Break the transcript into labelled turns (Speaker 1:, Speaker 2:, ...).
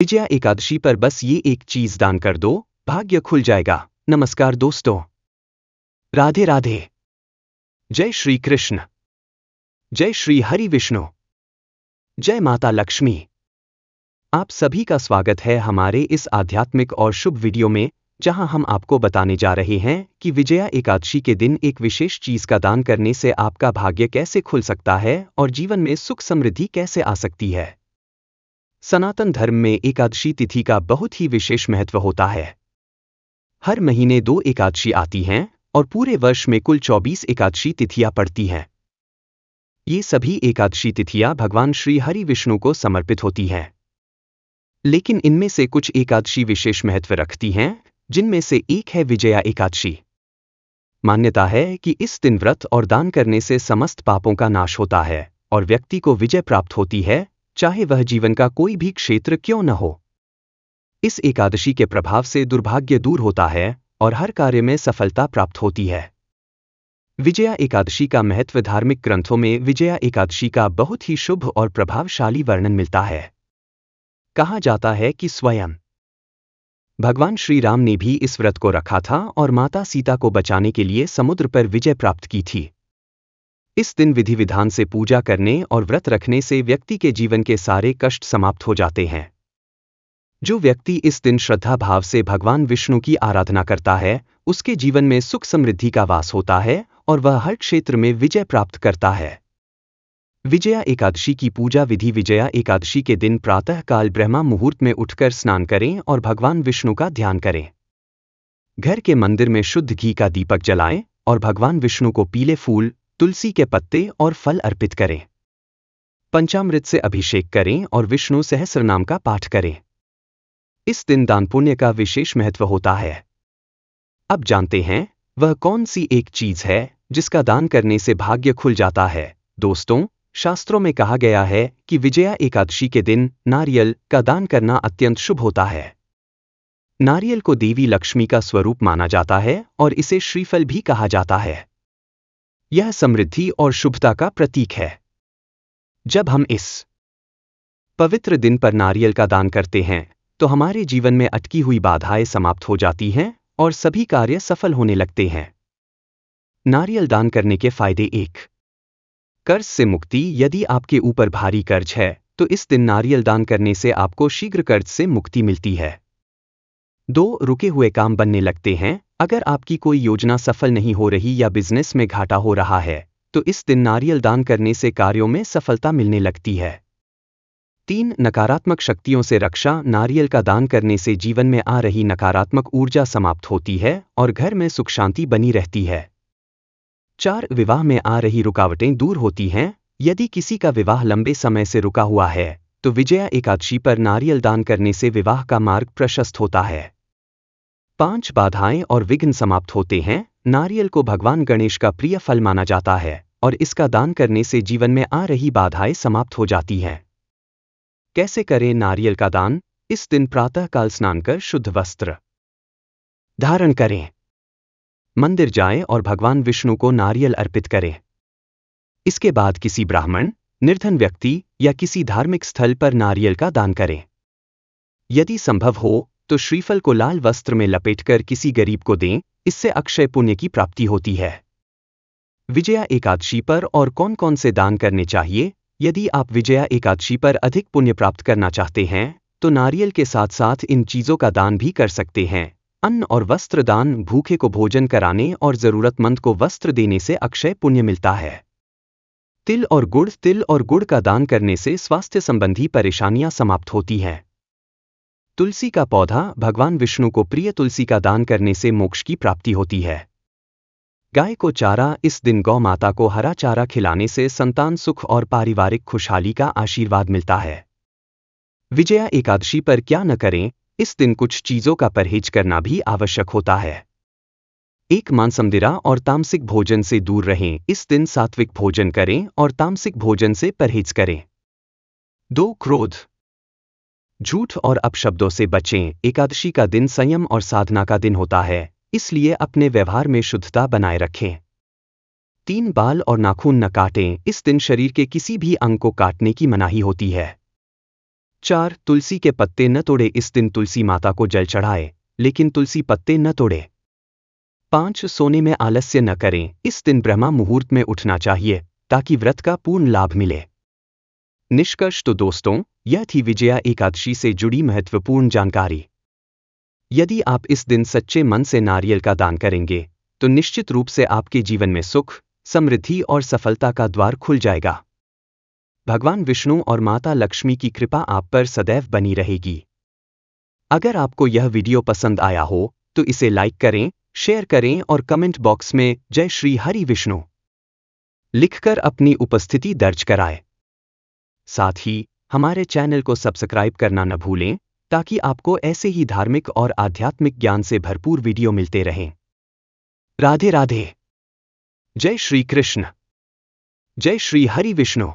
Speaker 1: विजया एकादशी पर बस ये एक चीज दान कर दो, भाग्य खुल जाएगा। नमस्कार दोस्तों, राधे राधे। जय श्री कृष्ण, जय श्री हरि विष्णु, जय माता लक्ष्मी। आप सभी का स्वागत है हमारे इस आध्यात्मिक और शुभ वीडियो में, जहां हम आपको बताने जा रहे हैं कि विजया एकादशी के दिन एक विशेष चीज का दान करने से आपका भाग्य कैसे खुल सकता है और जीवन में सुख समृद्धि कैसे आ सकती है। सनातन धर्म में एकादशी तिथि का बहुत ही विशेष महत्व होता है। हर महीने 2 एकादशी आती हैं और पूरे वर्ष में कुल 24 एकादशी तिथियां पड़ती हैं। ये सभी एकादशी तिथियां भगवान श्री हरि विष्णु को समर्पित होती हैं। लेकिन इनमें से कुछ एकादशी विशेष महत्व रखती हैं, जिनमें से एक है विजया एकादशी। मान्यता है कि इस दिन व्रत और दान करने से समस्त पापों का नाश होता है और व्यक्ति को विजय प्राप्त होती है, चाहे वह जीवन का कोई भी क्षेत्र क्यों न हो। इस एकादशी के प्रभाव से दुर्भाग्य दूर होता है और हर कार्य में सफलता प्राप्त होती है। विजया एकादशी का महत्व धार्मिक ग्रंथों में विजया एकादशी का बहुत ही शुभ और प्रभावशाली वर्णन मिलता है। कहा जाता है कि स्वयं भगवान श्री राम ने भी इस व्रत को रखा था और माता सीता को बचाने के लिए समुद्र पर विजय प्राप्त की थी। इस दिन विधि विधान से पूजा करने और व्रत रखने से व्यक्ति के जीवन के सारे कष्ट समाप्त हो जाते हैं। जो व्यक्ति इस दिन श्रद्धा भाव से भगवान विष्णु की आराधना करता है, उसके जीवन में सुख समृद्धि का वास होता है और वह हर क्षेत्र में विजय प्राप्त करता है। विजया एकादशी की पूजा विधि। विजया एकादशी के दिन प्रातःकाल ब्रह्मा मुहूर्त में उठकर स्नान करें और भगवान विष्णु का ध्यान करें। घर के मंदिर में शुद्ध घी का दीपक जलाएं और भगवान विष्णु को पीले फूल, तुलसी के पत्ते और फल अर्पित करें। पंचामृत से अभिषेक करें और विष्णु सहस्रनाम का पाठ करें। इस दिन दान पुण्य का विशेष महत्व होता है। अब जानते हैं वह कौन सी एक चीज है जिसका दान करने से भाग्य खुल जाता है। दोस्तों, शास्त्रों में कहा गया है कि विजया एकादशी के दिन नारियल का दान करना अत्यंत शुभ होता है। नारियल को देवी लक्ष्मी का स्वरूप माना जाता है और इसे श्रीफल भी कहा जाता है। यह समृद्धि और शुभता का प्रतीक है। जब हम इस पवित्र दिन पर नारियल का दान करते हैं, तो हमारे जीवन में अटकी हुई बाधाएं समाप्त हो जाती हैं और सभी कार्य सफल होने लगते हैं। नारियल दान करने के फायदे। 1. कर्ज से मुक्ति। यदि आपके ऊपर भारी कर्ज है, तो इस दिन नारियल दान करने से आपको शीघ्र कर्ज से मुक्ति मिलती है। 2. रुके हुए काम बनने लगते हैं। अगर आपकी कोई योजना सफल नहीं हो रही या बिजनेस में घाटा हो रहा है, तो इस दिन नारियल दान करने से कार्यों में सफलता मिलने लगती है। 3. नकारात्मक शक्तियों से रक्षा। नारियल का दान करने से जीवन में आ रही नकारात्मक ऊर्जा समाप्त होती है और घर में सुख शांति बनी रहती है। 4. विवाह में आ रही रुकावटें दूर होती हैं। यदि किसी का विवाह लंबे समय से रुका हुआ है, तो विजया एकादशी पर नारियल दान करने से विवाह का मार्ग प्रशस्त होता है। 5. बाधाएं और विघ्न समाप्त होते हैं। नारियल को भगवान गणेश का प्रिय फल माना जाता है और इसका दान करने से जीवन में आ रही बाधाएं समाप्त हो जाती हैं। कैसे करें नारियल का दान? इस दिन प्रातःकाल स्नान कर शुद्ध वस्त्र धारण करें, मंदिर जाएं और भगवान विष्णु को नारियल अर्पित करें। इसके बाद किसी ब्राह्मण, निर्धन व्यक्ति या किसी धार्मिक स्थल पर नारियल का दान करें। यदि संभव हो तो श्रीफल को लाल वस्त्र में लपेटकर किसी गरीब को दें। इससे अक्षय पुण्य की प्राप्ति होती है। विजया एकादशी पर और कौन कौन से दान करने चाहिए? यदि आप विजया एकादशी पर अधिक पुण्य प्राप्त करना चाहते हैं, तो नारियल के साथ साथ इन चीजों का दान भी कर सकते हैं। अन्न और वस्त्र दान। भूखे को भोजन कराने और जरूरतमंद को वस्त्र देने से अक्षय पुण्य मिलता है। तिल और गुड़। तिल और गुड़ का दान करने से स्वास्थ्य संबंधी परेशानियां समाप्त होती हैं। तुलसी का पौधा। भगवान विष्णु को प्रिय तुलसी का दान करने से मोक्ष की प्राप्ति होती है। गाय को चारा। इस दिन गौ माता को हरा चारा खिलाने से संतान सुख और पारिवारिक खुशहाली का आशीर्वाद मिलता है। विजया एकादशी पर क्या न करें? इस दिन कुछ चीजों का परहेज करना भी आवश्यक होता है। 1. मांसमदिरा और तामसिक भोजन से दूर रहें। इस दिन सात्विक भोजन करें और तामसिक भोजन से परहेज करें। 2. क्रोध, झूठ और अपशब्दों से बचें। एकादशी का दिन संयम और साधना का दिन होता है, इसलिए अपने व्यवहार में शुद्धता बनाए रखें। 3. बाल और नाखून न काटें। इस दिन शरीर के किसी भी अंग को काटने की मनाही होती है। 4. तुलसी के पत्ते न तोड़े। इस दिन तुलसी माता को जल चढ़ाए, लेकिन तुलसी पत्ते न तोड़े। 5. सोने में आलस्य न करें। इस दिन ब्रह्मा मुहूर्त में उठना चाहिए ताकि व्रत का पूर्ण लाभ मिले। निष्कर्ष तो दोस्तों, यह थी विजया एकादशी से जुड़ी महत्वपूर्ण जानकारी। यदि आप इस दिन सच्चे मन से नारियल का दान करेंगे तो निश्चित रूप से आपके जीवन में सुख, समृद्धि और सफलता का द्वार खुल जाएगा। भगवान विष्णु और माता लक्ष्मी की कृपा आप पर सदैव बनी रहेगी। अगर आपको यह वीडियो पसंद आया हो तो इसे लाइक करें, शेयर करें और कमेंट बॉक्स में जय श्री हरि विष्णु लिखकर अपनी उपस्थिति दर्ज कराएं। साथ ही हमारे चैनल को सब्सक्राइब करना न भूलें ताकि आपको ऐसे ही धार्मिक और आध्यात्मिक ज्ञान से भरपूर वीडियो मिलते रहें। राधे राधे। जय श्री कृष्ण। जय श्री हरि विष्णु।